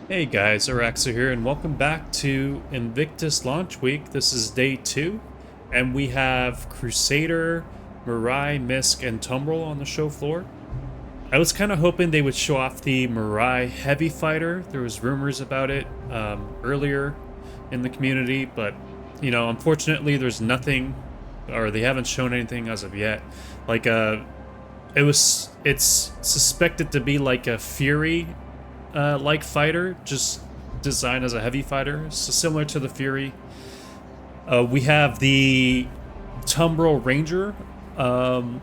Hey guys, Araxa here, and welcome back to Invictus Launch Week. This is day 2, and we have Crusader, Mirai, MISC, and Tumbril on the show floor. I was kind of hoping they would show off the Marai Heavy Fighter. There was rumors about it earlier in the community, but, unfortunately there's nothing, or they haven't shown anything as of yet. It's suspected to be like a Fury like fighter, just designed as a heavy fighter, so similar to the Fury. We have the Tumbril Ranger on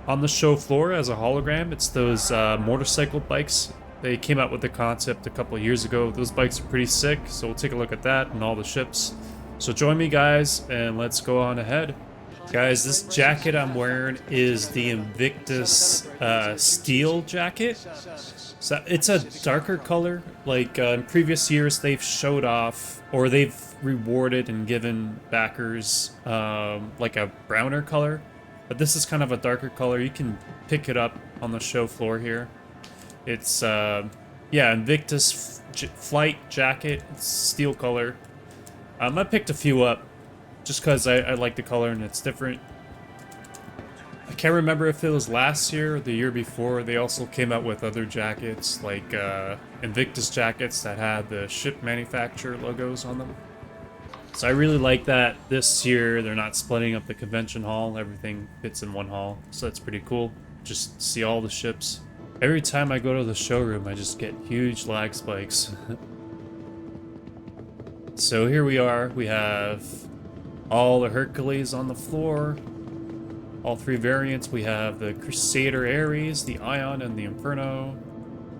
the show floor as a hologram. It's those motorcycle bikes. They came out with the concept a couple of years ago. Those bikes are pretty sick, so we'll take a look at that and all the ships. So join me, guys, and let's go on ahead. Guys, this jacket I'm wearing is the Invictus steel jacket. So it's a darker color. Like in previous years, they've showed off, or they've rewarded and given backers like a browner color. But this is kind of a darker color. You can pick it up on the show floor here. It's, yeah, Invictus flight jacket. It's steel color. I picked a few up just because I like the color and it's different. I can't remember if it was last year or the year before. They also came out with other jackets, like Invictus jackets that had the ship manufacturer logos on them. So I really like that this year they're not splitting up the convention hall. Everything fits in one hall, so that's pretty cool. Just see all the ships. Every time I go to the showroom, I just get huge lag spikes. So here we are. We have all the Hercules on the floor. All three variants. We have the Crusader Ares, the Ion, and the Inferno.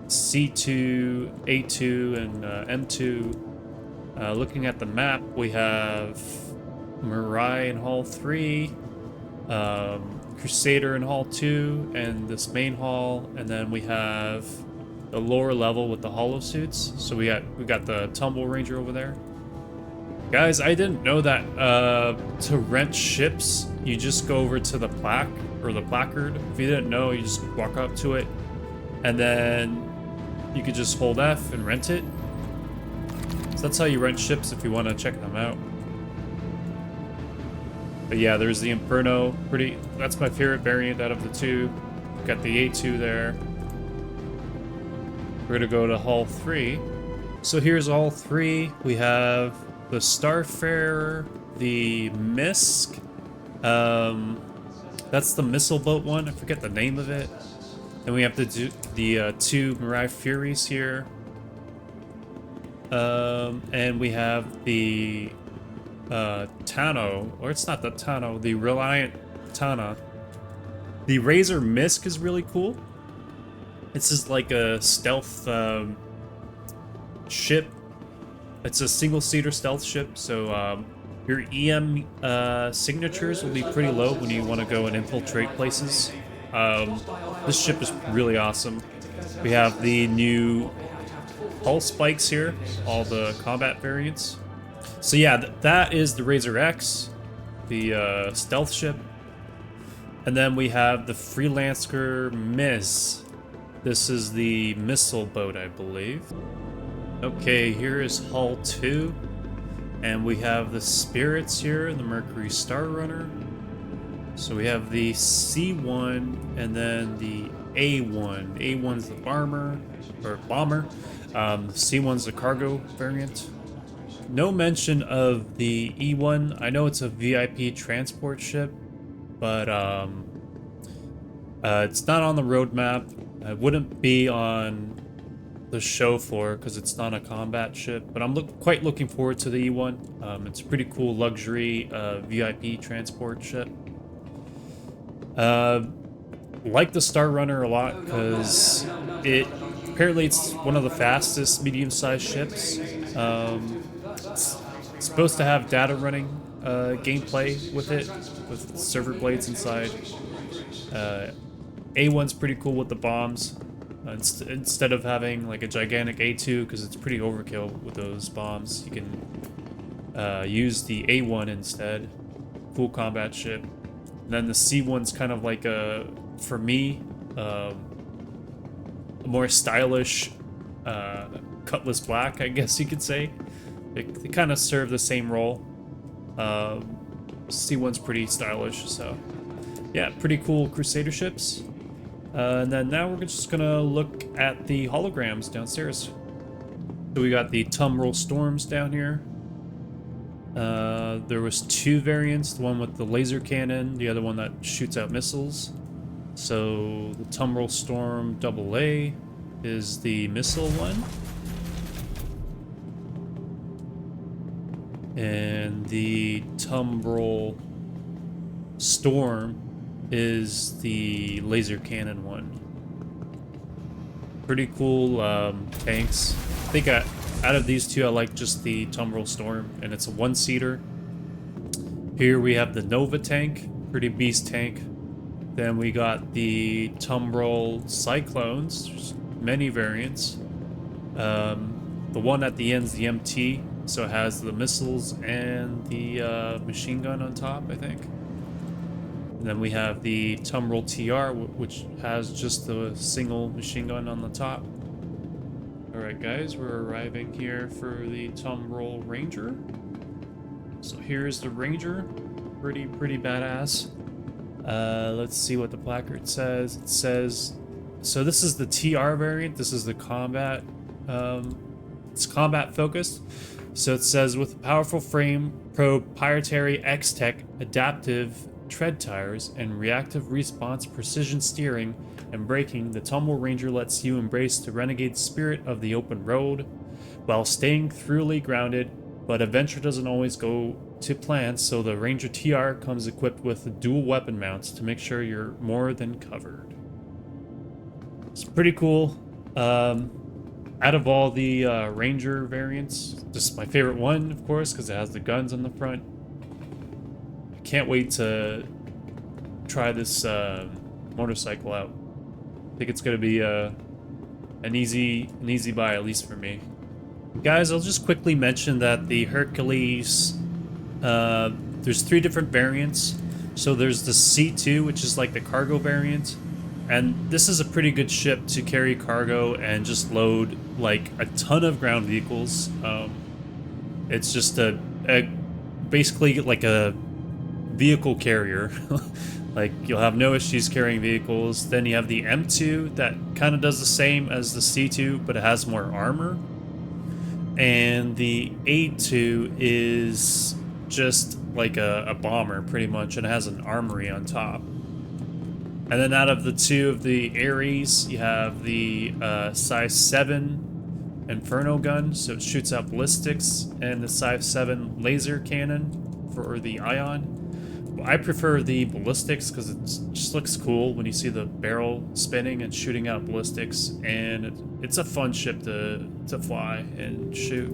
C2, A2, and M2. Looking at the map, we have Marai in Hall 3, Crusader in Hall 2, and this main hall, and then we have the lower level with the hollow suits. So we got the Tumbril Ranger over there. Guys, I didn't know that to rent ships, you just go over to the plaque, or the placard. If you didn't know, you just walk up to it, and then you could just hold F and rent it. So that's how you rent ships if you want to check them out. But yeah, there's the Inferno. That's my favorite variant out of the two. Got the A2 there. We're gonna go to Hall 3. So here's all three. We have the Starfarer, the MISC, that's the missile boat one. I forget the name of it. Then we have the two Mirai Furies here. And we have the Tano, or it's not the Tano, the Reliant Tana. The Razor MISC is really cool. This is like a stealth ship. It's a single-seater stealth ship, so your EM signatures will be pretty low when you want to go and infiltrate places. This ship is really awesome. We have the new hull spikes here, all the combat variants. So yeah, that is the Razor X, the stealth ship. And then we have the Freelancer MISC. This is the missile boat, I believe. Okay, here is Hull 2, and we have the Spirits here, the Mercury Star Runner. So we have the C1 and then the A1. A1's the bomber. C1's the cargo variant. No mention of the E1. I know it's a VIP transport ship, but it's not on the roadmap. It wouldn't be on the show floor because it's not a combat ship, but I'm quite looking forward to the E1. It's a pretty cool luxury VIP transport ship. Like the Star Runner a lot because apparently it's one of the fastest medium-sized ships. It's supposed to have data running gameplay with it, with server blades inside. A1's pretty cool with the bombs. Instead of having like a gigantic A2, because it's pretty overkill with those bombs, you can use the A1 instead. Cool combat ship. And then the C1's kind of like for me, a more stylish Cutlass Black, I guess you could say. They kind of serve the same role. C1's pretty stylish, so yeah, pretty cool Crusader ships. And then now we're just gonna look at the holograms downstairs. So we got the Tumbril Storms down here. There was 2 variants, the one with the laser cannon, the other one that shoots out missiles. So the Tumbril Storm AA is the missile one. And the Tumbril Storm is the laser cannon one. Pretty cool tanks. I think out of these 2, I like just the Tumbril Storm, and it's a 1-seater. Here we have the Nova tank, pretty beast tank. Then we got the Tumbril Cyclones, there's many variants. The one at the end is the MT, so it has the missiles and the machine gun on top, I think. And then we have the Tumbril TR, which has just the single machine gun on the top. Alright guys, we're arriving here for the Tumbril Ranger. So here's the Ranger. Pretty badass. Let's see what the placard says. It says, so this is the TR variant. This is the combat. It's combat focused. So it says, with a powerful frame, proprietary X-Tech adaptive tread tires, and reactive response precision steering and braking, the Tumbril Ranger lets you embrace the renegade spirit of the open road while staying thoroughly grounded, but adventure doesn't always go to plan, so the Ranger TR comes equipped with dual weapon mounts to make sure you're more than covered. It's pretty cool. Out of all the Ranger variants, this is my favorite one, of course, because it has the guns on the front. Can't wait to try this motorcycle out. I think it's gonna be an easy buy, at least for me. Guys, I'll just quickly mention that the Hercules, there's 3 different variants. So there's the C2, which is like the cargo variant, and this is a pretty good ship to carry cargo and just load like a ton of ground vehicles. It's just basically like a vehicle carrier. Like, you'll have no issues carrying vehicles. Then you have the M2 that kind of does the same as the C2, but it has more armor. And the A2 is just like a bomber, pretty much, and it has an armory on top. And then out of the 2 of the Ares, you have the size 7 Inferno gun, so it shoots out ballistics, and the size 7 laser cannon for the Ion. I prefer the ballistics because it just looks cool when you see the barrel spinning and shooting out ballistics, and it's a fun ship to fly and shoot.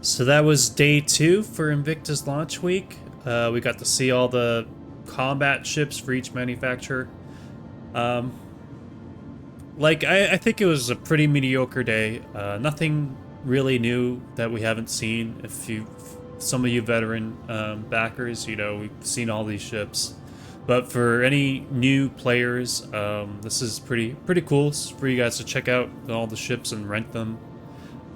So that was day 2 for Invictus launch week. We got to see all the combat ships for each manufacturer. I think it was a pretty mediocre day. Nothing really new that we haven't seen. Some of you veteran backers, you know, we've seen all these ships. But for any new players, this is pretty cool. It's for you guys to check out all the ships and rent them.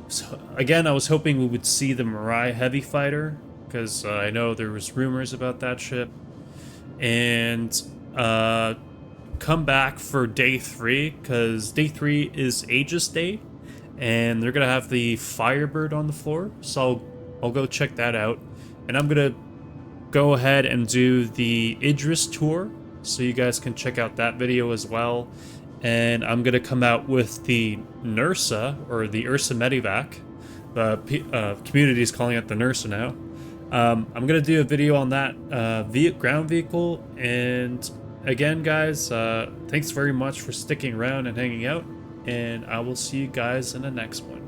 So, again, I was hoping we would see the Marai heavy fighter, because I know there was rumors about that ship. And come back for day 3, because day 3 is Aegis Day, and they're gonna have the Firebird on the floor. So I'll go check that out, and I'm gonna go ahead and do the Idris tour, so you guys can check out that video as well. And I'm gonna come out with the Nursa, or the Ursa Medivac. The community is calling it the Nursa now. I'm gonna do a video on that ground vehicle. And again, guys, thanks very much for sticking around and hanging out, and I will see you guys in the next one.